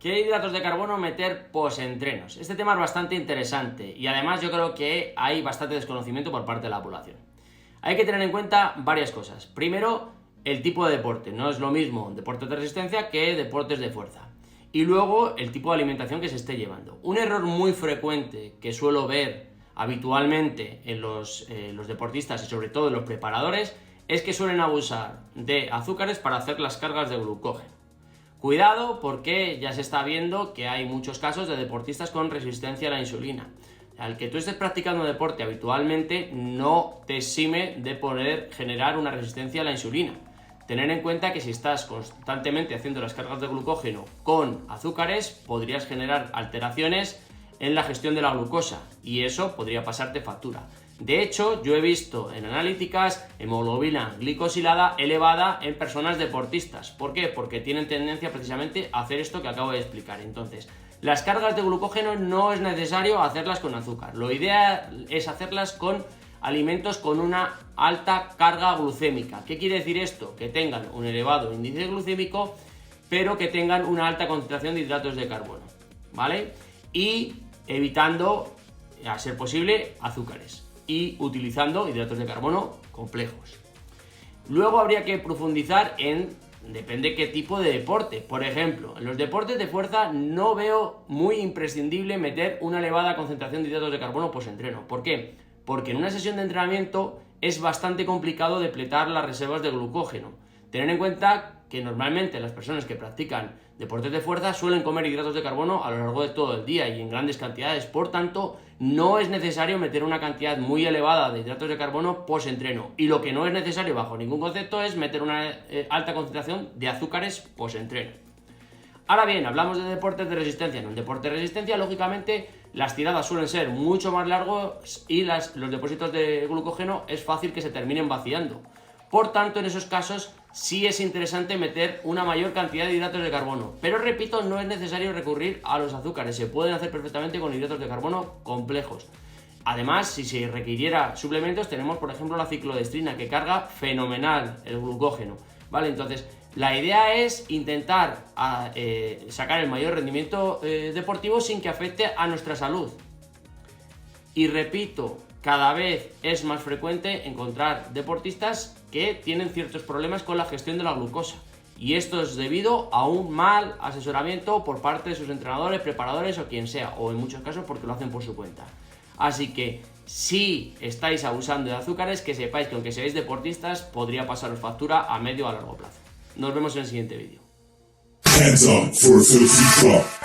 ¿Qué hidratos de carbono meter post-entrenos? Este tema es bastante interesante y además yo creo que hay bastante desconocimiento por parte de la población. Hay que tener en cuenta varias cosas. Primero, el tipo de deporte. No es lo mismo deportes de resistencia que deportes de fuerza. Y luego, el tipo de alimentación que se esté llevando. Un error muy frecuente que suelo ver habitualmente en los deportistas y sobre todo en los preparadores es que suelen abusar de azúcares para hacer las cargas de glucógeno. Cuidado, porque ya se está viendo que hay muchos casos de deportistas con resistencia a la insulina. Al que tú estés practicando deporte habitualmente no te exime de poder generar una resistencia a la insulina. Tener en cuenta que si estás constantemente haciendo las cargas de glucógeno con azúcares, podrías generar alteraciones en la gestión de la glucosa y eso podría pasarte factura. De hecho, yo he visto en analíticas hemoglobina glicosilada elevada en personas deportistas. ¿Por qué? Porque tienen tendencia precisamente a hacer esto que acabo de explicar. Entonces, las cargas de glucógeno no es necesario hacerlas con azúcar. Lo ideal es hacerlas con alimentos con una alta carga glucémica. ¿Qué quiere decir esto? Que tengan un elevado índice glucémico, pero que tengan una alta concentración de hidratos de carbono, ¿vale? Y evitando, a ser posible, azúcares y utilizando hidratos de carbono complejos. Luego habría que profundizar en, depende qué tipo de deporte. Por ejemplo, en los deportes de fuerza no veo muy imprescindible meter una elevada concentración de hidratos de carbono post-entreno. ¿Por qué? Porque en una sesión de entrenamiento es bastante complicado depletar las reservas de glucógeno. Tener en cuenta que normalmente las personas que practican deportes de fuerza suelen comer hidratos de carbono a lo largo de todo el día y en grandes cantidades. Por tanto, no es necesario meter una cantidad muy elevada de hidratos de carbono post-entreno. Y lo que no es necesario bajo ningún concepto es meter una alta concentración de azúcares post-entreno. Ahora bien, hablamos de deportes de resistencia. En un deporte de resistencia, lógicamente, las tiradas suelen ser mucho más largos y los depósitos de glucógeno es fácil que se terminen vaciando. Por tanto, en esos casos sí es interesante meter una mayor cantidad de hidratos de carbono. Pero repito, no es necesario recurrir a los azúcares. Se pueden hacer perfectamente con hidratos de carbono complejos. Además, si se requiriera suplementos, tenemos por ejemplo la ciclodestrina, que carga fenomenal el glucógeno. ¿Vale? Entonces, la idea es intentar sacar el mayor rendimiento deportivo sin que afecte a nuestra salud. Y repito, cada vez es más frecuente encontrar deportistas que tienen ciertos problemas con la gestión de la glucosa. Y esto es debido a un mal asesoramiento por parte de sus entrenadores, preparadores o quien sea, o en muchos casos porque lo hacen por su cuenta. Así que si estáis abusando de azúcares, que sepáis que aunque seáis deportistas, podría pasaros factura a medio o a largo plazo. Nos vemos en el siguiente vídeo. Hands up for a filthy fuck.